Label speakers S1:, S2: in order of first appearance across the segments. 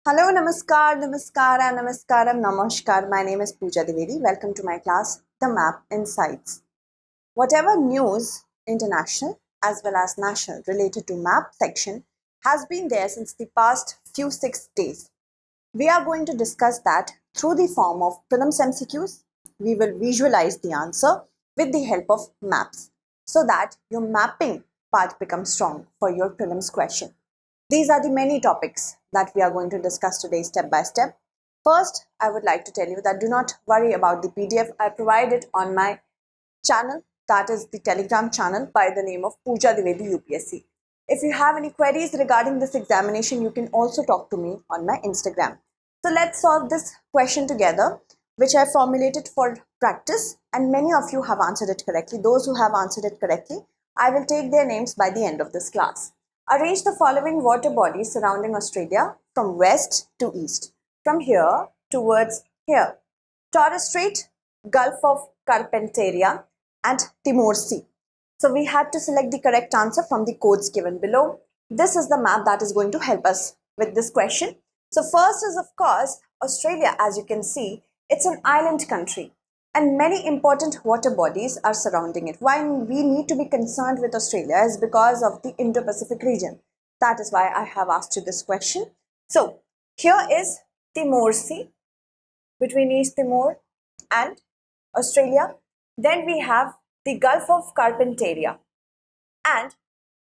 S1: Hello, namaskaram. My name is Pooja Dwivedi. Welcome to my class, The Map Insights. Whatever news, international as well as national, related to map section has been there since the past few 6 days. We are going to discuss that through the form of prelims MCQs. We will visualize the answer with the help of maps so that your mapping part becomes strong for your prelims question. These are the many topics that we are going to discuss today step by step. First, I would like to tell you that do not worry about the PDF. I provide it on my channel, that is the Telegram channel by the name of Pooja Dwivedi UPSC. If you have any queries regarding this examination, you can also talk to me on my Instagram. So let's solve this question together, which I formulated for practice, and many of you have answered it correctly. Those who have answered it correctly, I will take their names by the end of this class. Arrange the following water bodies surrounding Australia from west to east, from here towards here. Torres Strait, Gulf of Carpentaria, and Timor Sea. So we had to select the correct answer from the codes given below. This is the map that is going to help us with this question. So first is, of course, Australia. As you can see, it's an island country and many important water bodies are surrounding it. Why we need to be concerned with Australia is because of the Indo-Pacific region. That is why I have asked you this question. So here is Timor Sea, between East Timor and Australia. Then we have the Gulf of Carpentaria and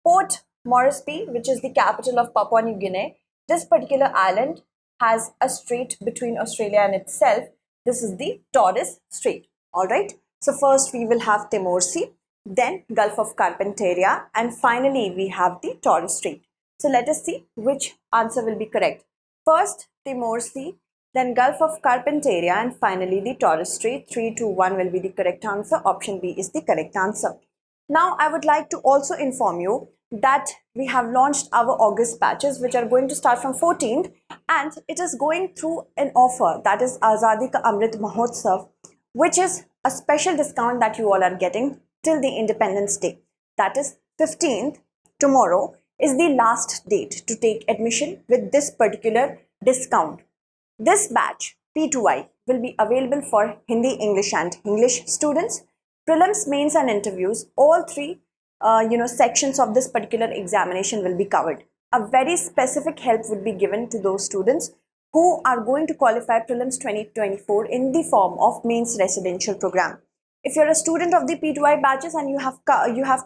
S1: Port Moresby, which is the capital of Papua New Guinea. This particular island has a strait between Australia and itself. This is the Torres Strait. All right. So first we will have Timor Sea, then Gulf of Carpentaria, and finally we have the Torres Strait. So let us see which answer will be correct. First Timor Sea, then Gulf of Carpentaria, and finally the Torres Strait. 3, 2, 1 will be the correct answer. Option B is the correct answer. Now I would like to also inform you that we have launched our August batches, which are going to start from 14th, and it is going through an offer, that is Azadi Ka Amrit Mahotsav, which is a special discount that you all are getting till the Independence Day. That is 15th, tomorrow is the last date to take admission with this particular discount. This batch P2I will be available for Hindi, English and English students. Prelims, mains and interviews, all three sections of this particular examination will be covered. A very specific help would be given to those students who are going to qualify Prelims 2024 in the form of mains residential program. If you're a student of the P2I batches and you have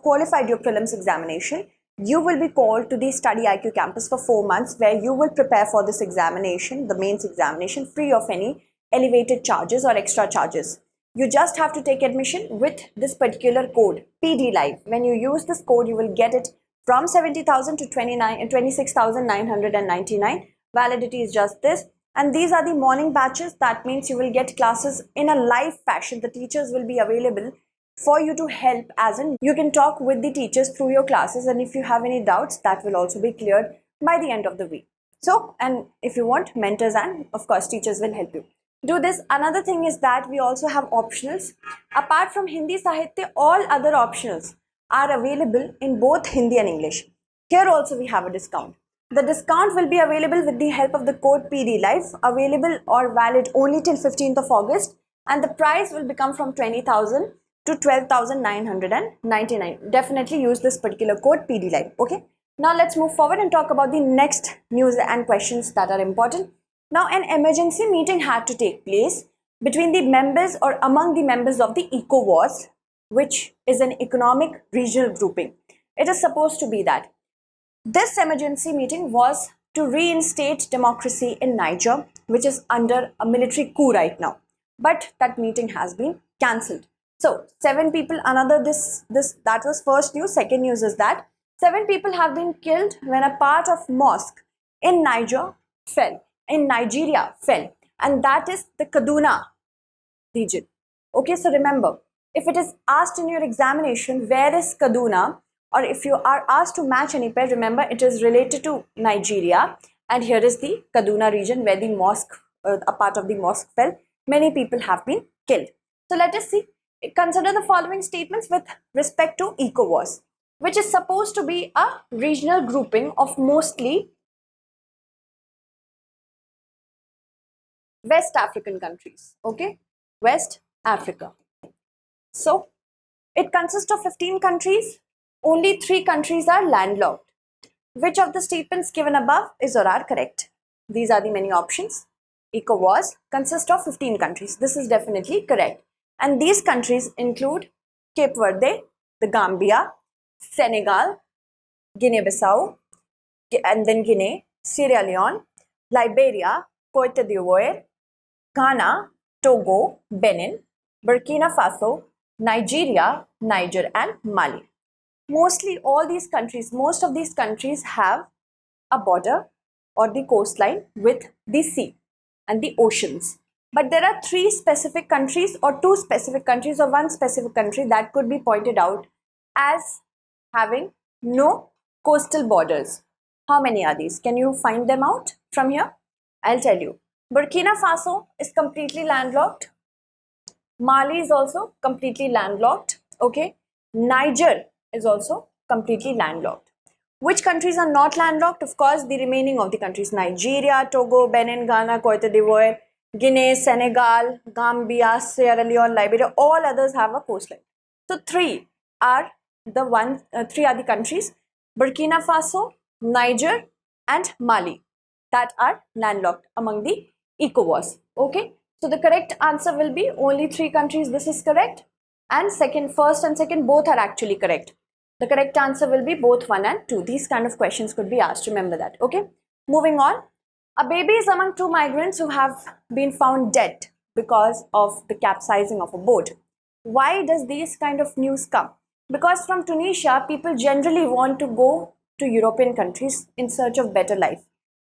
S1: qualified your Prelims examination, you will be called to the StudyIQ campus for 4 months, where you will prepare for this examination, the mains examination, free of any elevated charges or extra charges. You just have to take admission with this particular code, PD Live. When you use this code, you will get it from 70,000 to 26,999. Validity is just this. And these are the morning batches. That means you will get classes in a live fashion. The teachers will be available for you to help, as in you can talk with the teachers through your classes, and if you have any doubts, that will also be cleared by the end of the week. So, and if you want, mentors and of course teachers will help you do this. Another thing is that we also have optionals. Apart from Hindi Sahitya, all other optionals are available in both Hindi and English. Here also we have a discount. The discount will be available with the help of the code PD Live, available or valid only till 15th of August, and the price will become from 20,000 to 12,999. Definitely use this particular code PD Live. Okay. Now let's move forward and talk about the next news and questions that are important. Now, an emergency meeting had to take place between the members or among the members of the ECOWAS, which is an economic regional grouping. It is supposed to be that this emergency meeting was to reinstate democracy in Niger, which is under a military coup right now. But that meeting has been cancelled. So 7 people, that was first news. Second news is that 7 people have been killed when a part of mosque in Nigeria fell, and that is the Kaduna region. Okay, so remember, if it is asked in your examination, where is Kaduna, or if you are asked to match any pair, remember it is related to Nigeria, and here is the Kaduna region where the mosque, a part of the mosque fell. Many people have been killed. So let us see. Consider the following statements with respect to ECOWAS, which is supposed to be a regional grouping of mostly West African countries. Okay, West Africa. So it consists of 15 countries. Only 3 countries are landlocked. Which of the statements given above is or are correct? These are the many options. ECOWAS consists of 15 countries. This is definitely correct. And these countries include Cape Verde, the Gambia, Senegal, Guinea-Bissau, and then Guinea, Sierra Leone, Liberia, Cote d'Ivoire, Ghana, Togo, Benin, Burkina Faso, Nigeria, Niger, and Mali. Mostly all these countries, most of these countries have a border or the coastline with the sea and the oceans. But there are 3 specific countries or 2 specific countries or 1 specific country that could be pointed out as having no coastal borders. How many are these? Can you find them out from here? I'll tell you. Burkina Faso is completely landlocked. Mali is also completely landlocked. Okay. Niger is also completely landlocked. Which countries are not landlocked? Of course, the remaining of the countries: Nigeria, Togo, Benin, Ghana, Cote d'Ivoire, Guinea, Senegal, Gambia, Sierra Leone, Liberia. All others have a coastline. So 3 are the countries: Burkina Faso, Niger, and Mali, that are landlocked among the ECOWAS. Okay, so the correct answer will be only 3 countries. This is correct, and first and second both are actually correct. The correct answer will be both 1 and 2. These kind of questions could be asked. Remember that. Okay, moving on. A baby is among 2 migrants who have been found dead because of the capsizing of a boat. Why does these kind of news come? Because from Tunisia, people generally want to go to European countries in search of better life.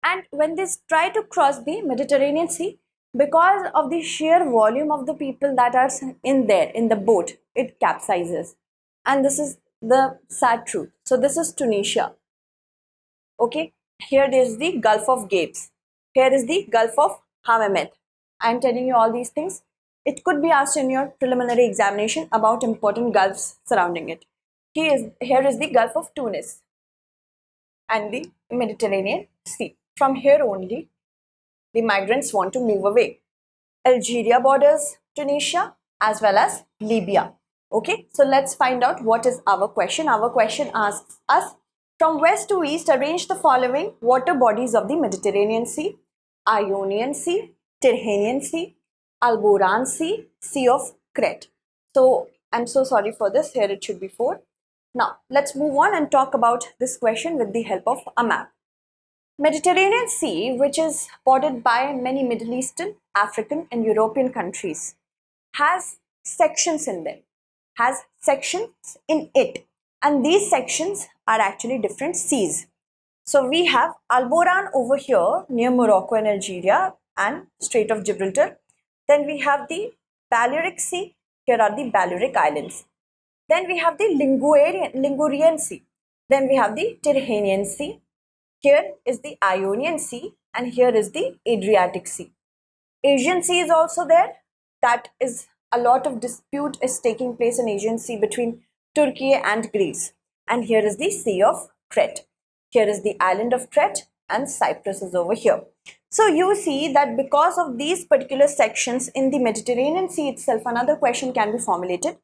S1: And when they try to cross the Mediterranean Sea, because of the sheer volume of the people that are in the boat, it capsizes. And this is the sad truth. So this is Tunisia. Okay, here is the Gulf of Gapes. Here is the Gulf of Hammamet. I am telling you all these things. It could be asked in your preliminary examination about important gulfs surrounding it. Here is the Gulf of Tunis and the Mediterranean Sea. From here only, the migrants want to move away. Algeria borders Tunisia as well as Libya. Okay, so let's find out what is our question. Our question asks us, from west to east, arrange the following water bodies of the Mediterranean Sea: Ionian Sea, Tyrrhenian Sea, Alboran Sea, Sea of Crete. So I'm so sorry for this. Here it should be 4. Now let's move on and talk about this question with the help of a map. Mediterranean Sea, which is bordered by many Middle Eastern, African, and European countries, has sections in them. Has sections in it, and these sections are actually different seas. So we have Alboran over here near Morocco and Algeria and Strait of Gibraltar. Then we have the Balearic Sea. Here are the Balearic Islands. Then we have the Ligurian Sea. Then we have the Tyrrhenian Sea. Here is the Ionian Sea, and here is the Adriatic Sea. Aegean Sea is also there. That is, a lot of dispute is taking place in Aegean Sea between Turkey and Greece. And here is the Sea of Crete. Here is the island of Crete, and Cyprus is over here. So you see that because of these particular sections in the Mediterranean Sea itself, another question can be formulated.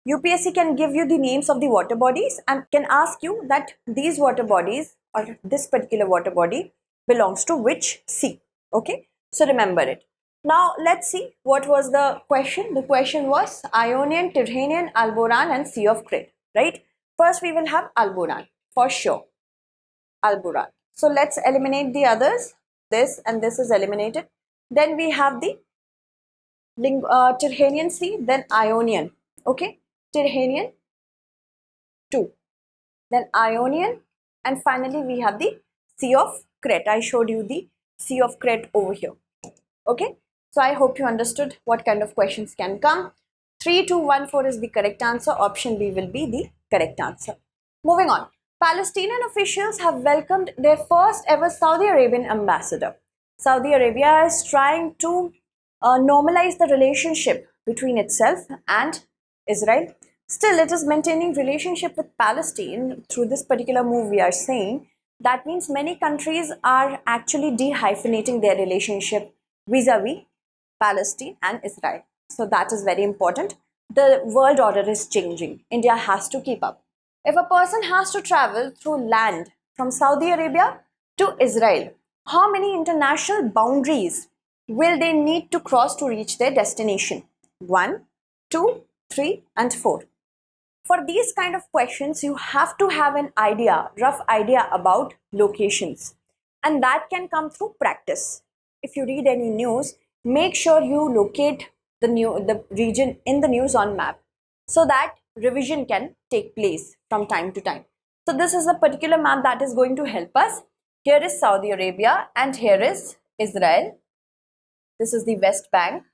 S1: UPSC can give you the names of the water bodies and can ask you that these water bodies or this particular water body belongs to which sea. Okay, so remember it. Now let's see what was the question. The question was Ionian, Tyrrhenian, Alboran, and Sea of Crete, right? First we will have Alboran for sure. Alboran. So let's eliminate the others. This and this is eliminated. Then we have the Tyrrhenian Sea, then Ionian. Okay, Tyrrhenian 2, then Ionian, and finally we have the Sea of Crete. I showed you the Sea of Crete over here. Okay, so I hope you understood what kind of questions can come. 3214 is the correct answer. Option B will be the correct answer. Moving on. Palestinian officials have welcomed their first ever Saudi Arabian ambassador. Saudi Arabia is trying to normalize the relationship between itself and Israel. Still, it is maintaining relationship with Palestine through this particular move we are saying. That means many countries are actually dehyphenating their relationship. vis-a-vis Palestine and Israel. So that is very important. The world order is changing. India has to keep up. If a person has to travel through land from Saudi Arabia to Israel, how many international boundaries will they need to cross to reach their destination? 1, 2, 3, and 4. For these kind of questions, you have to have an idea, rough idea about locations, and that can come through practice. If you read any news, make sure you locate the region in the news on map so that revision can take place from time to time. So this is a particular map that is going to help us. Here is Saudi Arabia and here is Israel. This is the West Bank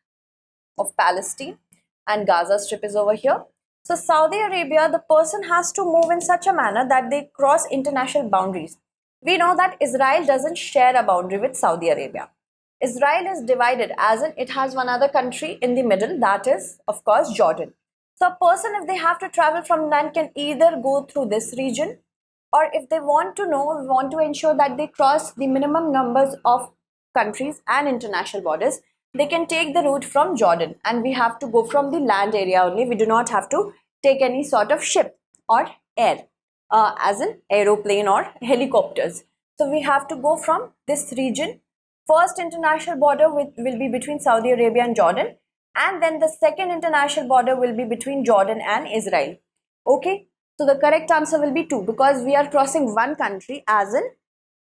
S1: of Palestine and Gaza Strip is over here. So Saudi Arabia, the person has to move in such a manner that they cross international boundaries. We know that Israel doesn't share a boundary with Saudi Arabia. Israel is divided, as in it has one other country in the middle, that is of course Jordan. So a person, if they have to travel from land, can either go through this region, or if they want to ensure that they cross the minimum numbers of countries and international borders, they can take the route from Jordan, and we have to go from the land area only. We do not have to take any sort of ship or air, as in aeroplane or helicopters. So we have to go from this region. First international border will be between Saudi Arabia and Jordan, and then the second international border will be between Jordan and Israel. Okay, so the correct answer will be 2, because we are crossing one country, as in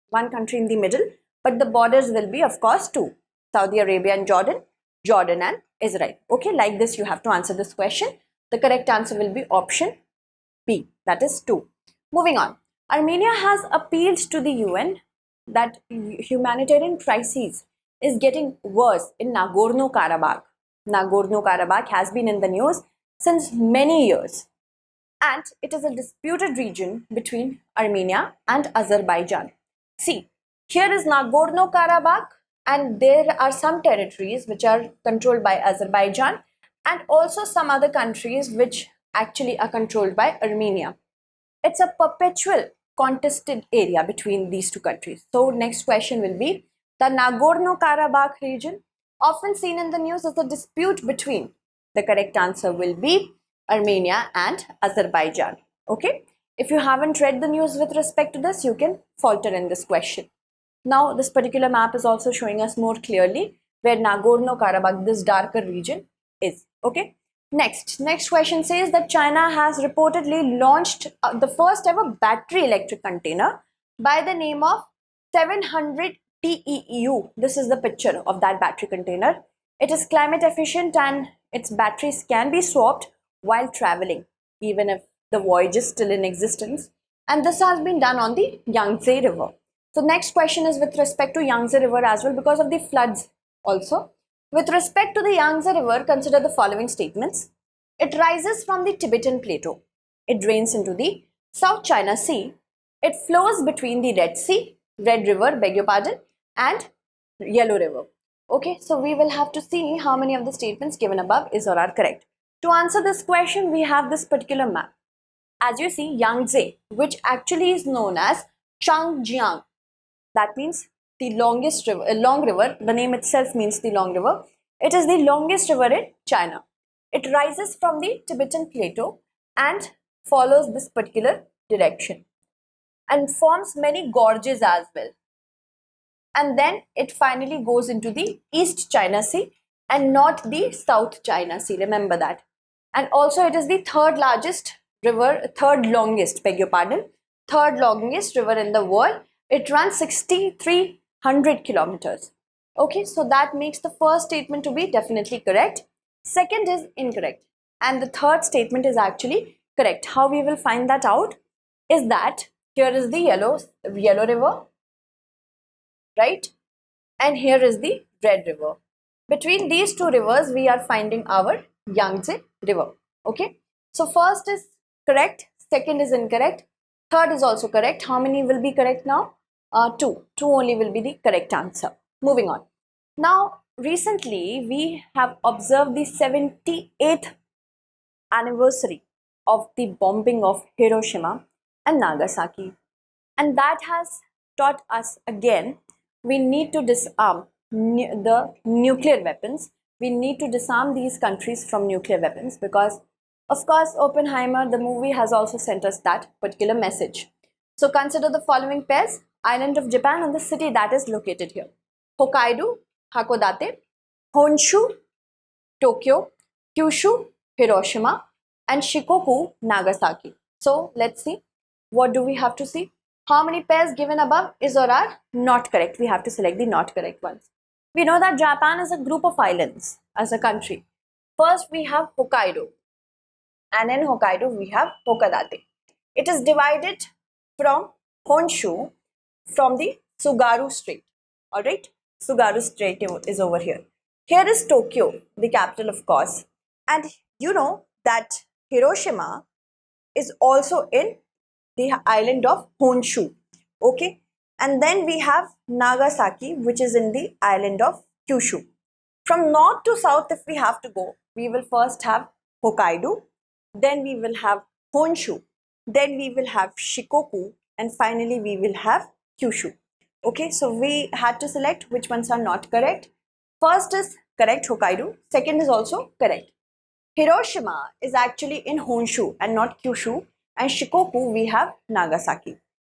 S1: one country in the middle, but the borders will be of course 2. Saudi Arabia and Jordan, Jordan and Israel. Okay, like this you have to answer this question. The correct answer will be option B, that is 2. Moving on. Armenia has appealed to the UN that humanitarian crisis is getting worse in Nagorno Karabakh. Nagorno Karabakh has been in the news since many years, and it is a disputed region between Armenia and Azerbaijan. See, here is Nagorno Karabakh, and there are some territories which are controlled by Azerbaijan and also some other countries which actually are controlled by Armenia. It's a perpetual contested area between these two countries. So next question will be, the Nagorno Karabakh region, often seen in the news as a dispute between. The correct answer will be Armenia and Azerbaijan. Okay, if you haven't read the news with respect to this, you can falter in this question. Now this particular map is also showing us more clearly where Nagorno Karabakh, this darker region, is. Okay, next question says that China has reportedly launched the first ever battery electric container by the name of 700 TEU. This is the picture of that battery container. It is climate efficient and its batteries can be swapped while traveling, even if the voyage is still in existence. And this has been done on the Yangtze River. So next question is with respect to Yangtze River as well, because of the floods also. With respect to the Yangtze River, consider the following statements. It rises from the Tibetan Plateau. It drains into the South China Sea. It flows between the Red River, beg your pardon, and Yellow River. Okay, so we will have to see how many of the statements given above is or are correct. To answer this question, we have this particular map. As you see, Yangtze, which actually is known as Changjiang, that means the longest river, long river. The name itself means the long river. It is the longest river in China. It rises from the Tibetan Plateau and follows this particular direction and forms many gorges as well. And then it finally goes into the East China Sea and not the South China Sea. Remember that. And also it is the third longest river in the world. It runs 6,300 kilometers. Okay, so that makes the first statement to be definitely correct. Second is incorrect. And the third statement is actually correct. How we will find that out is that here is the Yellow River, right? And here is the Red River. Between these two rivers, we are finding our Yangtze River. Okay, so first is correct, second is incorrect, third is also correct. How many will be correct now? 2 only will be the correct answer. Moving on. Now recently we have observed the 78th anniversary of the bombing of Hiroshima and Nagasaki, and that has taught us again we need to disarm the nuclear weapons. We need to disarm these countries from nuclear weapons because, of course, Oppenheimer, the movie, has also sent us that particular message. So consider the following pairs: island of Japan and the city that is located here. Hokkaido, Hakodate; Honshu, Tokyo; Kyushu, Hiroshima; and Shikoku, Nagasaki. So let's see. What do we have to see? How many pairs given above is or are not correct? We have to select the not correct ones. We know that Japan is a group of islands as a country. First we have Hokkaido, and in Hokkaido we have Hakodate. It is divided from Honshu from the Tsugaru Strait. Alright, Tsugaru Strait is over here. Here is Tokyo, the capital, of course. And you know that Hiroshima is also in the island of Honshu. Okay, and then we have Nagasaki, which is in the island of Kyushu. From north to south, if we have to go, we will first have Hokkaido, then we will have Honshu, then we will have Shikoku, and finally we will have Kyushu. Okay, so we had to select which ones are not correct. First is correct, Hokkaido. Second is also correct. Hiroshima is actually in Honshu and not Kyushu, and Shikoku we have Nagasaki.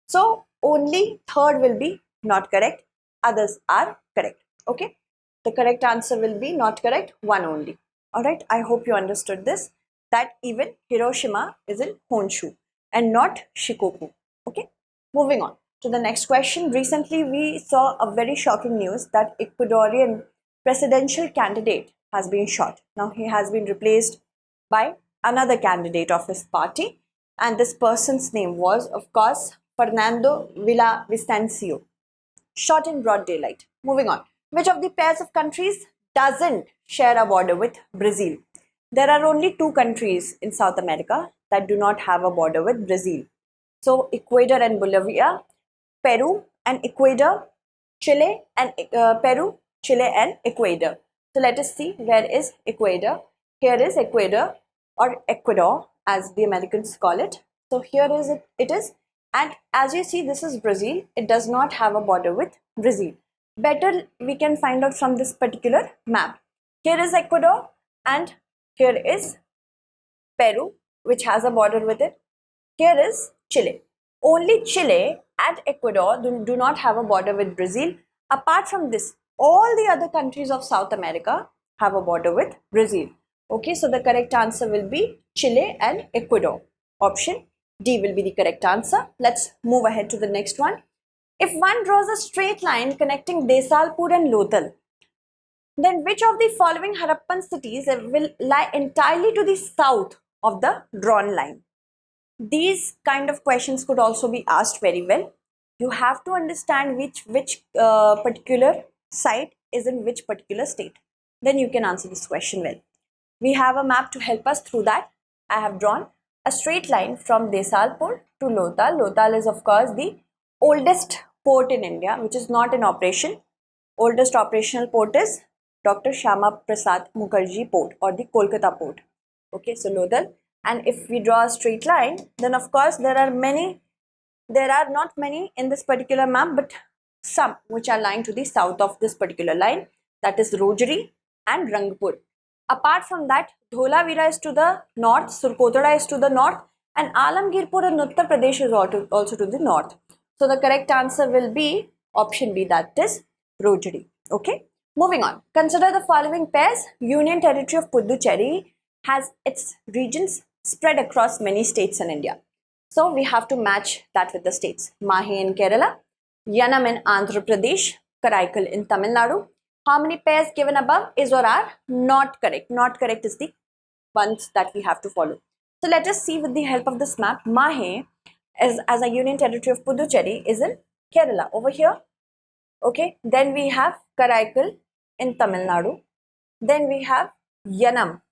S1: So only third will be not correct, others are correct. Okay, the correct answer will be not correct, one only. Alright, I hope you understood this, that even Hiroshima is in Honshu and not Shikoku. Okay, moving on to the next question. Recently we saw a very shocking news that Ecuadorian presidential candidate has been shot. Now he has been replaced by another candidate of his party, and this person's name was, of course, Fernando Villavicencio, shot in broad daylight. Moving on. Which of the pairs of countries doesn't share a border with Brazil? There are only two countries in South America that do not have a border with Brazil. So Ecuador and Bolivia, Peru and Ecuador, Chile and Peru, Chile and Ecuador. So let us see, where is Ecuador? Here is Ecuador, or Ecuador as the Americans call it. So here is it is, and as you see, this is Brazil. It does not have a border with Brazil. Better we can find out from this particular map. Here is Ecuador and here is Peru, which has a border with it. Here is Chile. Only Chile and Ecuador do not have a border with Brazil. Apart from this, all the other countries of South America have a border with Brazil. Okay, so the correct answer will be Chile and Ecuador. Option D will be the correct answer. Let's move ahead to the next one. If one draws a straight line connecting Desalpur and Lothal, then which of the following Harappan cities will lie entirely to the south of the drawn line? These kind of questions could also be asked very well. You have to understand which particular site is in which particular state. Then you can answer this question well. We have a map to help us through that. I have drawn a straight line from Desalpur to Lothal. Lothal is, of course, the oldest port in India, which is not in operation. Oldest operational port is Dr. Shyama Prasad Mukherjee Port, or the Kolkata Port. Okay, so Lothal. And if we draw a straight line, then of course there are not many in this particular map, but some which are lying to the south of this particular line, that is Rojri and Rangpur. Apart from that, Dholavira is to the north, Surkotada is to the north, and Alamgirpur in Uttar Pradesh is also to the north. So the correct answer will be option B, that is Rojri. Okay, moving on. Consider the following pairs. Union Territory of Puducherry has its regions spread across many states in India. So we have to match that with the states. Mahe in Kerala, Yanam in Andhra Pradesh, Karaikal in Tamil Nadu. How many pairs given above is or are not correct? Not correct is the ones that we have to follow. So let us see with the help of this map. Mahe as a union territory of Puducherry is in Kerala over here. Okay, then we have Karaikal in Tamil Nadu. Then we have Yanam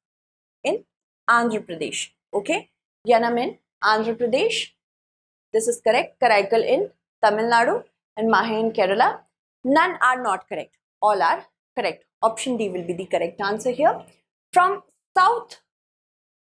S1: in Andhra Pradesh. Okay, Yanam in Andhra Pradesh. This is correct. Karaikal in Tamil Nadu and Mahe in Kerala. None are not correct. All are correct. Option D will be the correct answer here. From south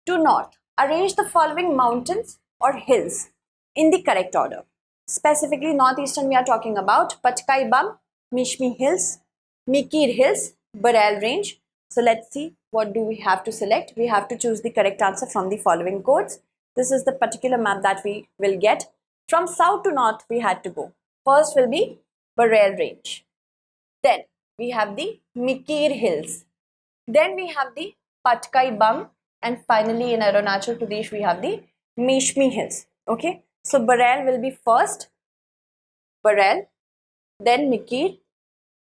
S1: to north, arrange the following mountains or hills in the correct order. Specifically, northeastern we are talking about Patkai Bum, Mishmi Hills, Mikir Hills, Bareil Range. So let's see what do we have to select. We have to choose the correct answer from the following codes. This is the particular map that we will get. From south to north we had to go. First will be Bareil Range. Then we have the Mikir Hills. Then we have the Patkai Bum, and finally in Arunachal Pradesh we have the Mishmi Hills. Okay, so Bareil will be first, Bareil, then Mikir,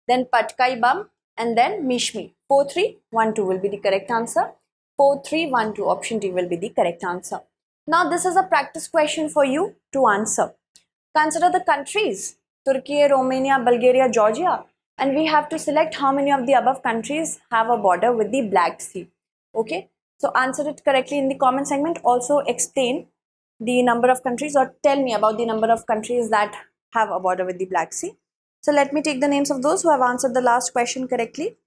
S1: then Patkai Bum, and then Mishmi. 4312 will be the correct answer. 4312, option D will be the correct answer. Now this is a practice question for you to answer. Consider the countries: Turkey, Romania, Bulgaria, Georgia, and we have to select how many of the above countries have a border with the Black Sea. Okay, so answer it correctly in the comment segment. Also explain the number of countries, or tell me about the number of countries that have a border with the Black Sea. So let me take the names of those who have answered the last question correctly.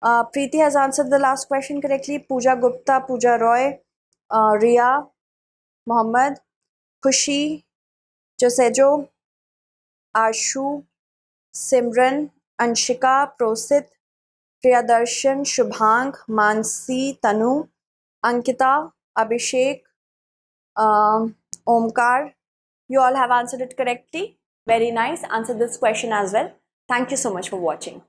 S1: Preeti has answered the last question correctly. Pooja Gupta, Pooja Roy, Ria, Mohammed, Khushi, Josejo, Ashu, Simran, Anshika, Prosit, Priyadarshan, Shubhang, Mansi, Tanu, Ankita, Abhishek, Omkar. You all have answered it correctly. Very nice. Answer this question as well. Thank you so much for watching.